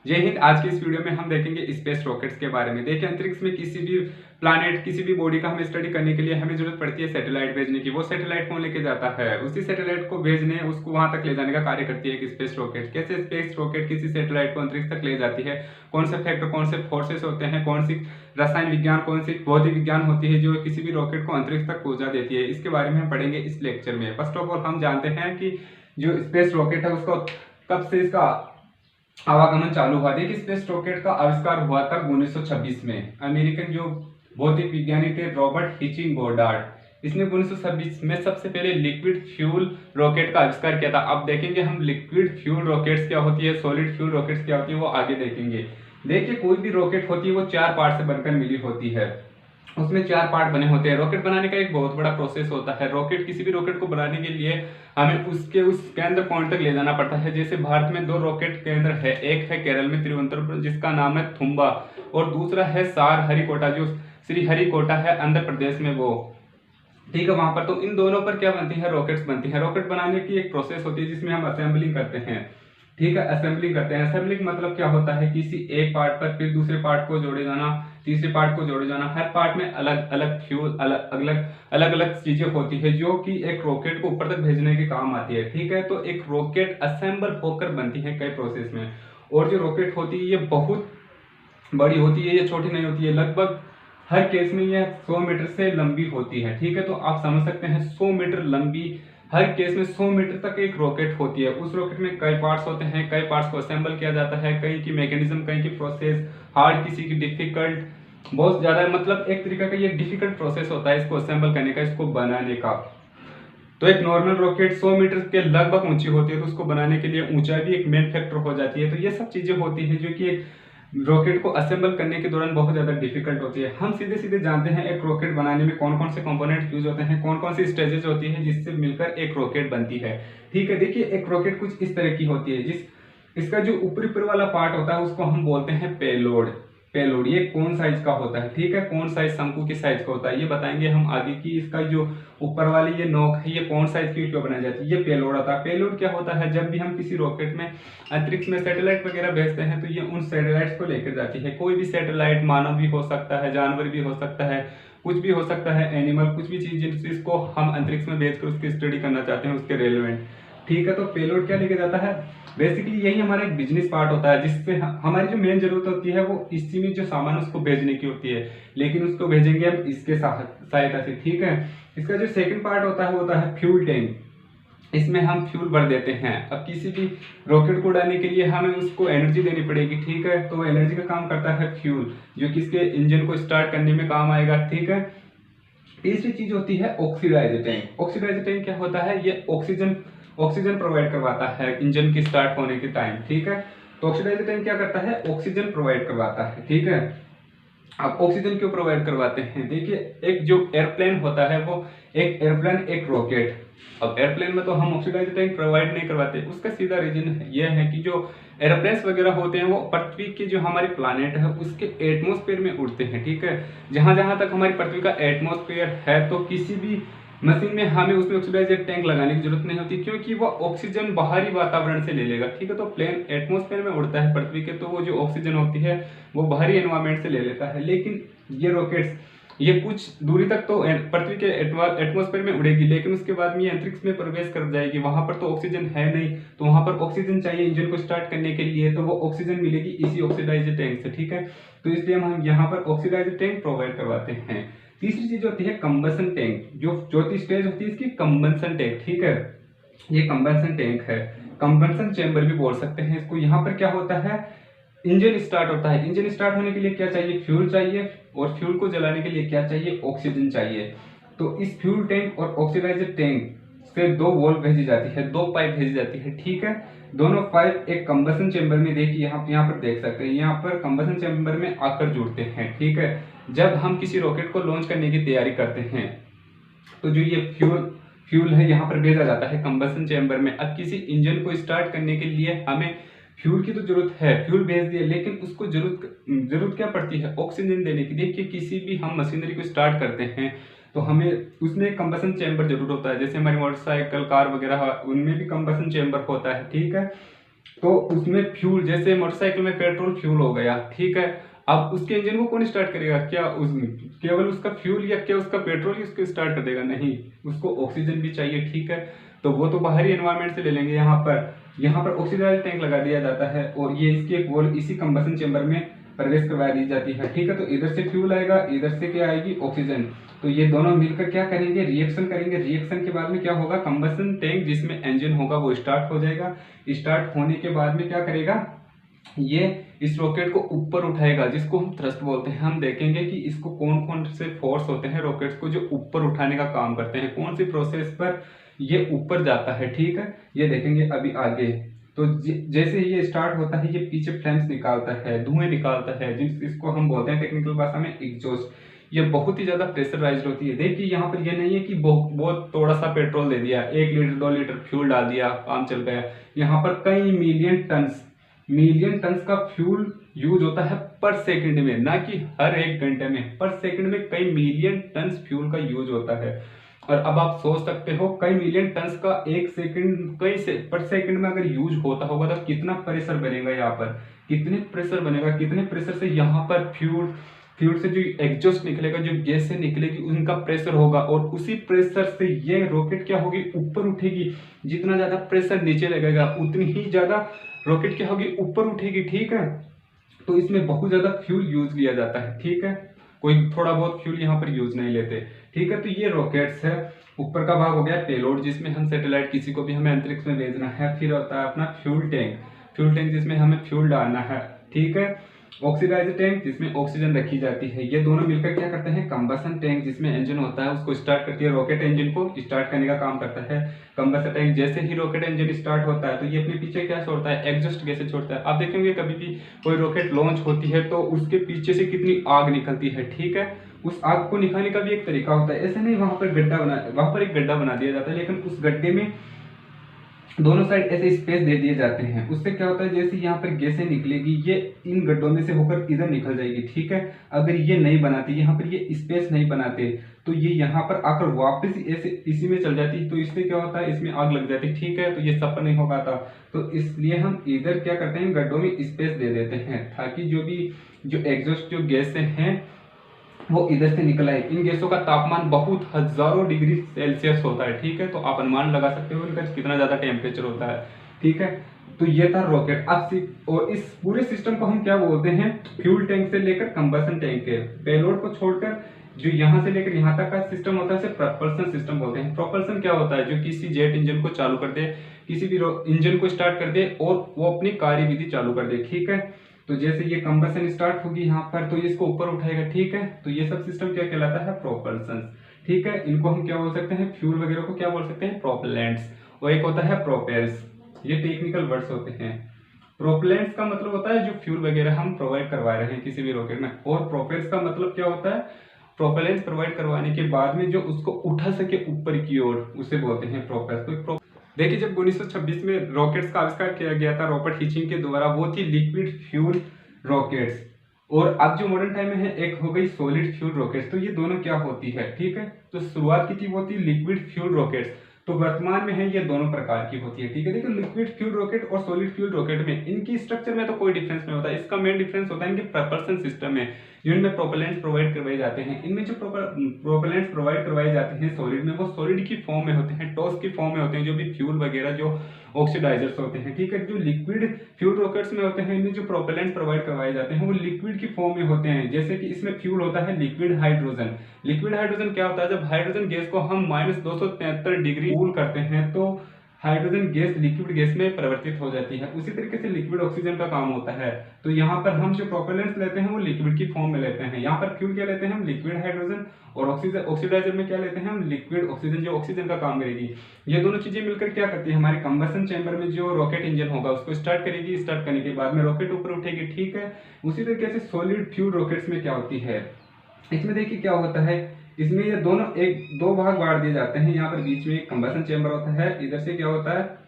जय हिंद। आज की इस वीडियो में हम देखेंगे स्पेस रॉकेट्स के बारे में। देखिए, अंतरिक्ष में किसी भी प्लैनेट, किसी भी बॉडी का हमें स्टडी करने के लिए हमें जरूरत पड़ती है सैटेलाइट भेजने की। वो सैटेलाइट कौन लेके जाता है? उसी सैटेलाइट को भेजने, उसको वहां तक ले जाने का कार्य करती है एक स्पेस रॉकेट। कैसे स्पेस रॉकेट किसी सैटेलाइट को अंतरिक्ष तक ले जाती है, कौन से फैक्टर, कौन से फोर्सेस होते हैं, कौन सी रसायन विज्ञान, कौन सी भौतिक विज्ञान होती है जो किसी भी रॉकेट को अंतरिक्ष तक पहुंचा देती है, इसके बारे में हम पढ़ेंगे इस लेक्चर में। फर्स्ट ऑफ ऑल हम जानते हैं कि जो स्पेस रॉकेट है उसको कब से इसका आवागमन चालू हुआ। देखिए, स्पेस रॉकेट का आविष्कार हुआ था 1926 में। अमेरिकन जो भौतिक विज्ञानी थे रॉबर्ट हिचिंग गोडार्ड, इसने 1926 में सबसे पहले लिक्विड फ्यूल रॉकेट का आविष्कार किया था। अब देखेंगे हम लिक्विड फ्यूल रॉकेट्स क्या होती है, सॉलिड फ्यूल रॉकेट्स क्या होती है, वो आगे देखेंगे। देखिए, कोई भी रॉकेट होती है वो 4 पार्ट से बनकर मिली होती है। उसमें 4 पार्ट बने होते हैं। रॉकेट बनाने का एक बहुत बड़ा प्रोसेस होता है। रॉकेट, किसी भी रॉकेट को बनाने के लिए हमें उसके उस केंद्र पॉइंट तक ले जाना पड़ता है। जैसे भारत में 2 रॉकेट केंद्र है, एक है केरल में तिरुवनंतपुरम जिसका नाम है थुम्बा, और दूसरा है सार हरिकोटा जो श्री हरिकोटा है आंध्र प्रदेश में वो, ठीक है, वहां पर। तो इन दोनों पर क्या बनती है, रॉकेट्स बनती है। रॉकेट बनाने की एक प्रोसेस होती है जिसमें हम असेंबलिंग करते हैं, ठीक है, असेंबलिंग करते हैं। असेंबलिंग मतलब क्या होता है, किसी एक पार्ट पर फिर दूसरे पार्ट को जोड़े जाना, तीसरे पार्ट को जोड़े जाना। हर पार्ट में अलग अलग फ्यूल, अलग अलग चीजें होती है जो कि एक रॉकेट को ऊपर तक भेजने के काम आती है, ठीक है। तो एक रॉकेट असेंबल होकर बनती है कई प्रोसेस में। और जो रॉकेट होती है ये बहुत बड़ी होती है, ये छोटी नहीं होती है। लगभग हर केस में यह 100 मीटर से लंबी होती है, ठीक है। तो आप समझ सकते हैं 100 मीटर लंबी, हर केस में 100 मीटर तक एक रॉकेट होती है। उस रॉकेट में कई पार्ट्स होते हैं, कई पार्ट्स को असेंबल किया जाता है, कई की मैकेनिज्म, कई की प्रोसेस हार्ड, किसी की डिफिकल्ट, बहुत ज्यादा, मतलब एक तरीका का ये डिफिकल्ट प्रोसेस होता है इसको असेंबल करने का, इसको बनाने का। तो एक नॉर्मल रॉकेट 100 मीटर के लगभग ऊंची होती है, तो उसको बनाने के लिए ऊंचाई भी एक मेन फैक्टर हो जाती है। तो ये सब चीजें होती हैं जो कि एक रॉकेट को असेंबल करने के दौरान बहुत ज्यादा डिफिकल्ट होती है। हम सीधे सीधे जानते हैं एक रॉकेट बनाने में कौन कौन से कंपोनेंट यूज होते हैं, कौन कौन सी स्टेजेस होती है जिससे मिलकर एक रॉकेट बनती है, ठीक है। देखिए, एक रॉकेट कुछ इस तरह की होती है, इसका जो ऊपरी ऊपर वाला पार्ट होता है उसको हम बोलते हैं पेलोड। पेलोड ये कौन साइज का होता है, ठीक है, कौन साइज, शंकु की साइज का होता है, ये बताएंगे हम आगे। की इसका जो ऊपर वाली ये नोक है ये कौन साइज की क्यों बनाई जाती है, ये पेलोड आता है। पेलोड क्या होता है, जब भी हम किसी रॉकेट में अंतरिक्ष में सैटेलाइट वगैरह भेजते हैं तो ये उन सैटेलाइट्स को लेकर जाती है। कोई भी सैटेलाइट, मानव भी हो सकता है, जानवर भी हो सकता है, कुछ भी हो सकता है, एनिमल, कुछ भी चीज जिसको हम अंतरिक्ष में भेजकर उसकी स्टडी करना चाहते हैं उसके रेलेवेंट, ठीक है। तो पेलोड क्या लेके जाता है, बेसिकली यही हमारा एक बिजनेस पार्ट होता है जिससे हमारी जो मेन जरूरत होती है वो इस सीमित जो सामान उसको भेजने की होती है, लेकिन उसको भेजेंगे हम इसके सहायता से, ठीक है। इसका जो सेकंड पार्ट होता है वो होता है फ्यूल टैंक। इसमें हम फ्यूल भर देते हैं। अब किसी भी रॉकेट को उड़ाने के लिए हमें उसको एनर्जी देनी पड़ेगी, ठीक है। तो एनर्जी का काम करता है फ्यूल, जो कि इसके इंजन को स्टार्ट करने में काम आएगा, ठीक है। तीसरी चीज होती है ऑक्सीडाइजर टैंक। ऑक्सीडाइजर टैंक क्या होता है, ये ऑक्सीजन प्रोवाइड करवाता है इंजन की स्टार्ट होने के टाइम, ठीक है। तो ऑक्सीडाइजर टैंक क्या करता है, ऑक्सीजन प्रोवाइड करवाता है, ठीक है। अब ऑक्सीजन क्यों प्रोवाइड करवाते हैं, देखिए, एक जो एयरप्लेन होता है वो एक एयरप्लेन, एक रॉकेट। अब एयरप्लेन में तो हम ऑक्सीडाइजर टैंक प्रोवाइड नहीं करवाते, उसका सीधा रीजन ये है कि जो एरोप्लेन्स वगैरह होते हैं वो पृथ्वी के जो हमारी प्लानेट है उसके एटमॉस्फेयर में उड़ते हैं, ठीक है। जहां जहां तक हमारी पृथ्वी का एटमॉस्फेयर है तो किसी भी मशीन में हमें उसमें ऑक्सीडाइजर टैंक लगाने की जरूरत नहीं होती, क्योंकि वो ऑक्सीजन बाहरी वातावरण से ले लेगा, ठीक है। तो प्लेन एटमॉस्फेयर में उड़ता है पृथ्वी के, तो वो जो ऑक्सीजन होती है वो बाहरी एनवायरमेंट से ले लेता है। लेकिन ये रॉकेट्स, ये कुछ दूरी तक तो पृथ्वी के एटमॉस्फेयर में उड़ेगी, लेकिन उसके बाद में ये अंतरिक्ष में प्रवेश कर जाएगी। वहां पर तो ऑक्सीजन है नहीं, तो वहां पर ऑक्सीजन चाहिए इंजन को स्टार्ट करने के लिए, तो वो ऑक्सीजन मिलेगी इसी ऑक्सीडाइजर टैंक से, ठीक है। तो इसलिए हम यहाँ पर ऑक्सीडाइजर टैंक प्रोवाइड करवाते हैं। तीसरी चीज होती है कंबसन टैंक, जो चौथी स्टेज होती है इसकी कंबसन टैंक, ठीक है। ये कंबसन टैंक है, कंबसन चैम्बर भी बोल सकते हैं इसको। यहाँ पर क्या होता है, इंजन स्टार्ट होता है। इंजन स्टार्ट होने के लिए क्या चाहिए, फ्यूल चाहिए, और फ्यूल को जलाने के लिए क्या चाहिए, ऑक्सीजन चाहिए। तो इस फ्यूल टैंक और ऑक्सीडाइजर टैंक से 2 वॉल्व भेजी जाती है, 2 पाइप भेजी जाती है, ठीक है। दोनों पाइप एक कंबसन चेंबर में, देखिए यहाँ पर देख सकते हैं, यहाँ पर कंबसन चेंबर में आकर जुड़ते हैं, ठीक है। जब हम किसी रॉकेट को लॉन्च करने की तैयारी करते हैं तो जो ये फ्यूल है यहाँ पर भेजा जाता है कंबसन चेंबर में। अब किसी इंजन को स्टार्ट करने के लिए हमें फ्यूल की तो जरूरत है, फ्यूल भेज दिए, लेकिन उसको जरूरत क्या पड़ती है, ऑक्सीजन देने की। देखिए, किसी भी हम मशीनरी को स्टार्ट करते हैं तो हमें उसमें कंबसन चेंबर जरूर होता है, जैसे हमारी मोटरसाइकिल, कार वगैरह, उनमें भी कंबसन चेंबर होता है, ठीक है। तो उसमें फ्यूल, जैसे मोटरसाइकिल में पेट्रोल फ्यूल हो गया, ठीक है, अब उसके इंजन को कौन स्टार्ट करेगा? क्या उस केवल उसका फ्यूल या क्या उसका पेट्रोल ही उसको स्टार्ट कर देगा? नहीं, उसको ऑक्सीजन भी चाहिए, ठीक है। तो वो तो बाहरी एनवायरनमेंट से ले लेंगे। यहाँ पर ऑक्सीडाइजर टैंक लगा दिया जाता है और ये इसकी एक वॉल्व इसी कंबशन चेंबर में प्रवेश करवा दी जाती है, ठीक है। तो इधर से फ्यूल आएगा, इधर से क्या आएगी? ऑक्सीजन। तो ये दोनों मिलकर क्या करेंगे? रिएक्शन करेंगे। रिएक्शन के बाद में क्या होगा? कंबशन टैंक जिसमें इंजन होगा वो स्टार्ट हो जाएगा। स्टार्ट होने के बाद में क्या करेगा? ये इस रॉकेट को ऊपर उठाएगा, जिसको हम थ्रस्ट बोलते हैं। हम देखेंगे कि इसको कौन कौन से फोर्स होते हैं रॉकेट्स को जो ऊपर उठाने का काम करते हैं, कौन सी प्रोसेस पर ये ऊपर जाता है, ठीक है। ये देखेंगे अभी आगे। तो जैसे ही ये स्टार्ट होता है, ये पीछे फ्लेम्स निकालता है, धुएं निकालता है, जिसको हम बोलते हैं टेक्निकल भाषा में एग्जॉस्ट। ये बहुत ही ज्यादा प्रेशराइज्ड होती है। देखिए यहाँ पर ये नहीं है कि बहुत थोड़ा सा पेट्रोल दे दिया, 1 लीटर 2 लीटर फ्यूल डाल दिया, काम चल गया। यहाँ पर कई मिलियन टन्स का फ्यूल यूज होता है पर सेकंड में, ना कि हर 1 घंटे में। पर सेकंड में कई मिलियन टन्स फ्यूल का यूज होता है। और अब आप सोच सकते हो कई मिलियन टन्स का 1 सेकंड पर सेकंड में अगर यूज होता होगा तो कितना प्रेशर बनेगा यहाँ पर, कितने प्रेशर बनेगा, कितने प्रेशर से यहाँ पर फ्यूल से जो एग्जॉस्ट निकलेगा, जो गैस से निकलेगी, उनका प्रेशर होगा। और उसी प्रेशर से ये रॉकेट क्या होगी? ऊपर उठेगी। जितना ज्यादा प्रेशर नीचे लगेगा उतनी ही ज्यादा रॉकेट क्या होगी? ऊपर उठेगी, ठीक है। तो इसमें बहुत ज्यादा फ्यूल यूज लिया जाता है, ठीक है। कोई थोड़ा बहुत फ्यूल यहाँ पर यूज नहीं लेते, ठीक है। तो ये रॉकेट्स है। ऊपर का भाग हो गया पेलोड, जिसमें हम सैटेलाइट किसी को भी हमें अंतरिक्ष में भेजना है। फिर होता है अपना फ्यूल टैंक जिसमें हमें फ्यूल डालना है, ठीक है। ऑक्सीडाइजर टैंक जिसमें ऑक्सीजन रखी जाती है। ये दोनों मिलकर क्या करते हैं? कंबशन टैंक जिसमें इंजन होता है उसको स्टार्ट करती है, रॉकेट इंजन को स्टार्ट करने का काम करता है कंबशन टैंक। जैसे ही रॉकेट इंजन स्टार्ट होता है तो ये अपने पीछे क्या छोड़ता है? एग्जॉस्ट गैसें छोड़ता है। आप देखेंगे कभी भी कोई रॉकेट लॉन्च होती है तो उसके पीछे से कितनी आग निकलती है, ठीक है। उस आग को निकालने का भी एक तरीका होता है। ऐसे नहीं वहां पर एक गड्ढा बना दिया जाता है, लेकिन उस गड्ढे में दोनों साइड ऐसे स्पेस दे दिए जाते हैं। उससे क्या होता है? जैसे यहाँ पर गैसें निकलेगी, ये इन गड्ढों में से होकर इधर निकल जाएगी, ठीक है। अगर ये नहीं बनाती, यहाँ पर ये स्पेस नहीं बनाते, तो ये यहाँ पर आकर वापस ऐसे इसी में चल जाती, तो इससे क्या होता है? इसमें आग लग जाती, ठीक है। तो ये सफर नहीं हो पाता। तो इसलिए हम इधर क्या करते हैं? गड्ढों में स्पेस दे देते हैं, ताकि जो एग्जॉस्ट जो गैसें हैं वो इधर से निकल आए। इन गैसों का तापमान बहुत हजारों डिग्री सेल्सियस होता है, ठीक है। तो आप अनुमान लगा सकते हो इनका कितना ज्यादा टेम्परेचर होता है, ठीक है। तो ये था रॉकेट। और इस पूरे सिस्टम को हम क्या बोलते हैं? फ्यूल टैंक से लेकर कंबशन टैंक के पेलोड को छोड़कर जो यहाँ से लेकर यहाँ तक का सिस्टम होता है, प्रोपल्शन सिस्टम बोलते हैं। प्रोपल्शन क्या होता है? जो किसी जेट इंजन को चालू कर दे, किसी भी इंजन को स्टार्ट कर दे और वो अपनी कार्यविधि चालू कर दे, ठीक है। तो जैसे ये कंबशन स्टार्ट होगी यहाँ पर, तो इसको ऊपर उठाएगा, ठीक है। तो ये सब सिस्टम क्या कहलाता है? प्रोपल्शन, ठीक है। इनको हम क्या बोल सकते हैं? फ्यूल वगैरह को क्या बोल सकते हैं? प्रोपेलेंट्स। और एक होता है प्रोपेल्स। ये टेक्निकल वर्ड्स होते हैं। प्रोपेलेंट्स का मतलब होता है जो फ्यूल वगैरह हम प्रोवाइड करवा रहे हैं किसी भी रॉकेट में, और प्रोपेल्स का मतलब क्या होता है? प्रोपेलेंट्स प्रोवाइड करवाने के बाद में जो उसको उठा सके ऊपर की ओर, उसे बोलते हैं प्रोपेल्स। तो देखिए, जब 1926 में रॉकेट्स का आविष्कार किया गया था रॉबर्ट हिचिंग के द्वारा, वो थी लिक्विड फ्यूल रॉकेट्स। और अब जो मॉडर्न टाइम में है, एक हो गई सॉलिड फ्यूल रॉकेट्स। तो ये दोनों क्या होती है, ठीक है। तो शुरुआत की थी वो थी लिक्विड फ्यूल रॉकेट्स। तो वर्तमान में है ये दोनों प्रकार की होती है, ठीक है। देखिए, लिक्विड फ्यूल रॉकेट और सॉलिड फ्यूल रॉकेट में इनकी स्ट्रक्चर में तो कोई डिफरेंस नहीं होता। इसका मेन डिफरेंस होता है इनके प्रपल्शन सिस्टम में, जिनमें प्रोपेलेंट्स प्रोवाइड करवाए जाते हैं। इनमें जो प्रोपेलेंट्स प्रोवाइड करवाए जाते हैं सॉलिड में, वो सॉलिड की फॉर्म में होते हैं, टॉस की फॉर्म में होते हैं, जो भी फ्यूल वगैरह जो ऑक्सीडाइजर्स होते हैं, ठीक है। जो लिक्विड फ्यूल रॉकेट्स में होते हैं, इनमें जो प्रोपेलेंट्स प्रोवाइड करवाए जाते हैं वो लिक्विड की फॉर्म में होते हैं। जैसे कि इसमें फ्यूल होता है लिक्विड हाइड्रोजन। लिक्विड हाइड्रोजन क्या होता है? जब हाइड्रोजन गैस को हम -273 डिग्री कूल करते हैं तो हाइड्रोजन गैस लिक्विड गैस में परिवर्तित हो जाती है। उसी तरीके से लिक्विड ऑक्सीजन का काम होता है। तो यहाँ पर हम जो प्रोपेलेंट्स लेते हैं वो लिक्विड की फॉर्म में लेते हैं। यहाँ पर फ्यूल क्या लेते हैं हम? Liquid hydrogen. और ऑक्सीडाइजर में क्या लेते हैं हम? लिक्विड ऑक्सीजन, जो ऑक्सीजन का काम करेगी। ये दोनों चीजें मिलकर क्या करती है? हमारे कंबशन चैम्बर में जो रॉकेट इंजन होगा उसको स्टार्ट करेगी। स्टार्ट करने के बाद में रॉकेट ऊपर उठेगी, ठीक है। उसी तरीके से सॉलिड फ्यूल रॉकेट्स में क्या होती है? इसमें देखिए क्या होता है, इसमें ये दोनों दो भाग बांट दिए जाते हैं। यहाँ पर बीच में एक कंबशन चैम्बर होता है। इधर से क्या होता है?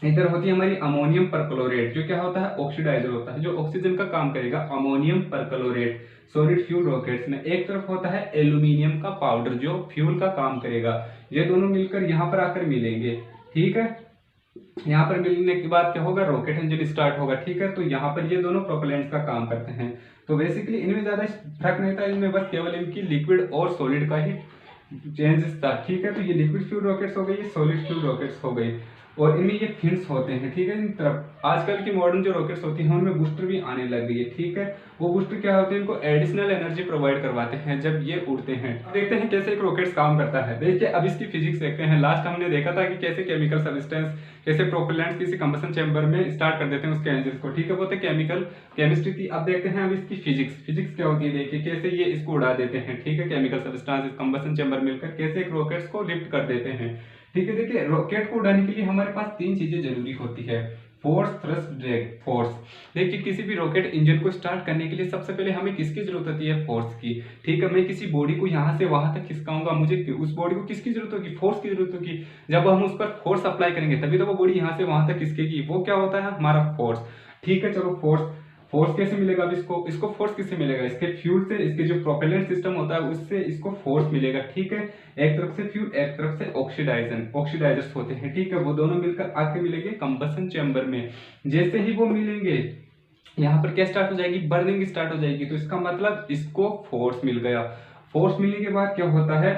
इधर होती है हमारी अमोनियम परक्लोरेट, जो क्या होता है? ऑक्सीडाइजर होता है, जो ऑक्सीजन का काम करेगा। Ammonium perchlorate solid fuel rockets में। एक तरफ होता है एल्यूमिनियम का पाउडर, जो फ्यूल का काम करेगा। ये दोनों मिलकर यहाँ पर आकर मिलेंगे, ठीक है। यहाँ पर मिलने के बाद क्या होगा, रॉकेट इंजन स्टार्ट होगा, ठीक है। तो यहाँ पर ये दोनों प्रोपेलेंट्स का काम करते हैं। तो बेसिकली इनमें ज्यादा फर्क नहीं था, इनमें बस केवल इनकी लिक्विड और सॉलिड का ही चेंजेस था, ठीक है। तो ये लिक्विड फ्यूल रॉकेट्स हो गई, ये सॉलिड फ्यूल रॉकेट्स हो गई, और इनमें ये फिन्स होते हैं, ठीक है। इन तरफ आजकल की मॉडर्न जो रॉकेट्स होती हैं उनमें बूस्टर भी आने लग गई है, ठीक है। वो बूस्टर क्या होते हैं, इनको एडिशनल एनर्जी प्रोवाइड करवाते हैं जब ये उड़ते हैं। अब देखते हैं कैसे एक रॉकेट्स काम करता है। देखिए अब इसकी फिजिक्स देखते हैं। लास्ट हमने देखा था कि कैसे केमिकल सब्सटेंस, कैसे प्रोपेलेंट्स किसी कंबशन चैम्बर में स्टार्ट कर देते हैं उसके इंजन को, ठीक है। वो तो केमिकल केमिस्ट्री थी। अब देखते हैं अब इसकी फिजिक्स क्या होती है। देखिए कैसे ये इसको उड़ा देते हैं, ठीक है। केमिकल सब्सटेंस कंबशन चैम्बर मिलकर कैसे एक रॉकेट्स को लिफ्ट कर देते हैं, ठीक है। देखिए रॉकेट को उड़ाने के लिए हमारे पास तीन चीजें जरूरी होती है, फोर्स, थ्रस्ट, ड्रैग। फोर्स, देखिए किसी भी रॉकेट इंजन को स्टार्ट करने के लिए सबसे पहले हमें किसकी जरूरत होती है, फोर्स की, ठीक है। मैं किसी बॉडी को यहाँ से वहां तक खिसकाऊंगा, मुझे उस बॉडी को किसकी जरूरत होगी, फोर्स की जरूरत होगी। जब हम उस पर फोर्स अप्लाई करेंगे तभी तो वो बॉडी यहाँ से वहां तक खिसकेगी, वो क्या होता है, हमारा फोर्स, ठीक है। चलो फोर्स कैसे मिलेगा, अब इसको फोर्स किससे मिलेगा, इसके फ्यूल से, इसके जो प्रोपेलेंट सिस्टम होता है उससे इसको फोर्स मिलेगा, ठीक है। एक तरफ से फ्यूल, एक तरफ से ऑक्सीडाइजर्स होते हैं, ठीक है। वो दोनों मिलकर आके मिलेंगे कंबशन चैम्बर में। जैसे ही वो मिलेंगे यहाँ पर क्या स्टार्ट हो जाएगी, बर्निंग स्टार्ट हो जाएगी। तो इसका मतलब इसको फोर्स मिल गया। फोर्स मिलने के बाद क्या होता है,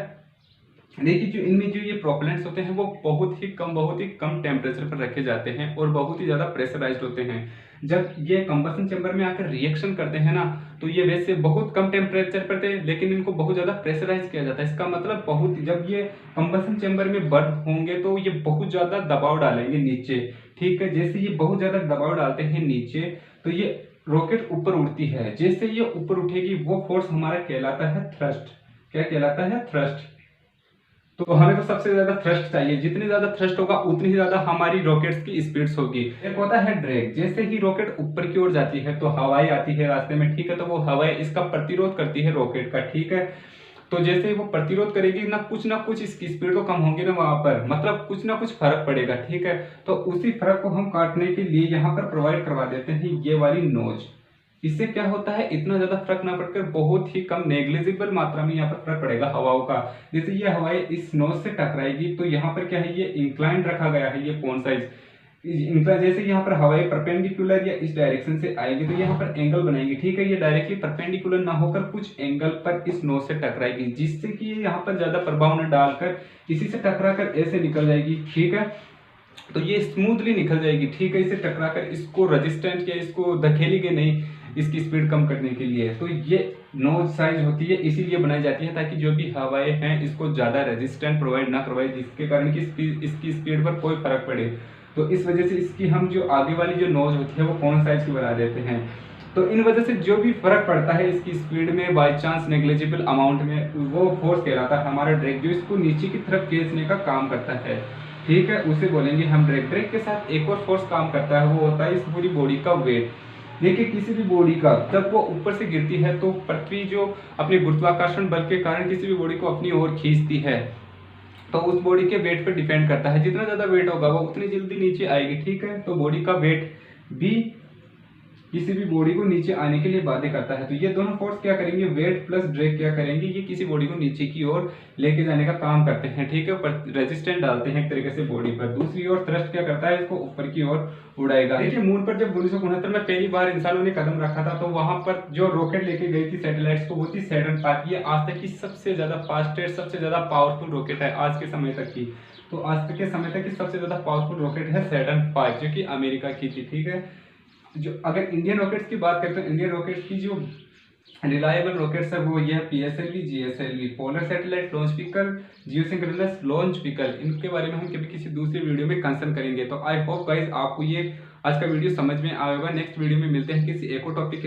देखिए जो इनमें जो ये प्रोपेलेंट्स होते हैं वो बहुत ही कम टेम्परेचर पर रखे जाते हैं और बहुत ही ज्यादा प्रेशराइज्ड होते हैं। जब ये कंबशन चैम्बर में आकर रिएक्शन करते हैं ना, तो ये वैसे बहुत कम टेम्परेचर पर थे, लेकिन इनको बहुत ज्यादा प्रेशराइज किया जाता है। इसका मतलब जब ये कंबशन चैम्बर में बर्न होंगे तो ये बहुत ज्यादा दबाव डालेंगे नीचे, ठीक है। जैसे ये बहुत ज्यादा दबाव डालते हैं नीचे तो ये रॉकेट ऊपर उड़ती है। जैसे ये ऊपर उठेगी वो फोर्स हमारा कहलाता है थ्रस्ट। क्या कहलाता है, थ्रस्ट। तो हमें तो सबसे ज्यादा थ्रस्ट चाहिए, जितनी ज्यादा थ्रस्ट होगा उतनी ही ज्यादा हमारी रॉकेट्स की स्पीड्स होगी। एक होता है ड्रैग, जैसे ही रॉकेट ऊपर की ओर जाती है तो हवाई आती है रास्ते में, ठीक है। तो वो हवाई इसका प्रतिरोध करती है रॉकेट का, ठीक है। तो जैसे ही वो प्रतिरोध करेगी ना कुछ इसकी स्पीड तो कम होगी ना वहां पर, मतलब कुछ ना कुछ फर्क पड़ेगा, ठीक है। तो उसी फर्क को हम काटने के लिए यहाँ पर प्रोवाइड करवा देते हैं ये वाली नोज। इससे क्या होता है, इतना ज्यादा फर्क ना पड़कर बहुत ही कम नेग्लिजिबल मात्रा में यहाँ पर फर्क पड़ेगा हवाओं का। जैसे ये हवाएं इस नोज से टकराएगी तो यहाँ पर क्या है, ये इंक्लाइन रखा गया है, ये कौन साइज इंक्लाइन। जैसे यहाँ पर हवाएं परपेंडिकुलर या इस डायरेक्शन से आएगी तो यहाँ पर एंगल बनाएंगे, ठीक है। ये डायरेक्टली परपेंडिकुलर ना होकर कुछ एंगल पर इस नोज से टकराएगी, जिससे कि ये यहाँ पर ज्यादा प्रभाव न डालकर इसी से टकरा कर ऐसे निकल जाएगी, ठीक है। तो ये स्मूथली निकल जाएगी, ठीक है। इसे टकराकर इसको रेजिस्टेंट या इसको धकेलेंगे नहीं इसकी स्पीड कम करने के लिए। तो ये नोज साइज होती है इसीलिए बनाई जाती है ताकि जो भी हवाएं हैं इसको ज्यादा रेजिस्टेंट प्रोवाइड ना करवाए, जिसके कारण की इसकी स्पीड पर कोई फर्क पड़े। तो इस वजह से इसकी हम जो आगे वाली जो नोज होती है वो कौन साइज की बना देते हैं। तो इन वजह से जो भी फर्क पड़ता है इसकी स्पीड में बाय चांस नेग्लिजिबल अमाउंट में, वो फोर्स कहलाता है हमारा ड्रैग, जो इसको नीचे की तरफ खींचने का काम करता है, ठीक है। उसे बोलेंगे हम ड्रैग। ड्रैग के साथ एक और फोर्स काम करता है, वो होता है इस पूरी बॉडी का वेट। देखिए किसी भी बॉडी का जब वो ऊपर से गिरती है तो पृथ्वी जो अपने गुरुत्वाकर्षण बल के कारण किसी भी बॉडी को अपनी ओर खींचती है, तो उस बॉडी के वेट पर डिपेंड करता है। जितना ज्यादा वेट होगा वो उतनी जल्दी नीचे आएगी, ठीक है। तो बॉडी का वेट भी किसी भी बॉडी को नीचे आने के लिए बाध्य करता है। तो ये दोनों फोर्स क्या करेंगे, वेट प्लस ड्रैग क्या करेंगे, ये किसी बॉडी को नीचे की ओर लेके जाने का काम करते हैं, ठीक है। ऊपर रेजिस्टेंट डालते हैं एक तरीके से बॉडी पर। दूसरी ओर थ्रस्ट क्या करता है, इसको ऊपर की ओर उड़ाएगा। देखिए मून पर जब 1969 में पहली बार इंसानों ने कदम रखा था तो वहां पर जो रॉकेट लेके गई थी सैटेलाइट्स को, वो थी सैटर्न 5। ये आज तक की सबसे ज्यादा फास्टेस्ट, सबसे ज्यादा पावरफुल रॉकेट है आज के समय तक की। तो आज तक के समय तक की सबसे ज्यादा पावरफुल रॉकेट है सैटर्न 5, जो कि अमेरिका की थी, ठीक है। जो अगर इंडियन रॉकेट्स की बात करते हैं, इंडियन रॉकेट्स की जो रिलायबल रॉकेट्स है वो ये है PSLV, GSLV, polar satellite launch vehicle, geosynchronous launch vehicle. इनके बारे में हम कभी किसी दूसरी वीडियो में कंसर्न करेंगे। तो आई होप गाइस आपको ये आज का वीडियो समझ में आएगा। नेक्स्ट वीडियो में मिलते हैं किसी एक और टॉपिक के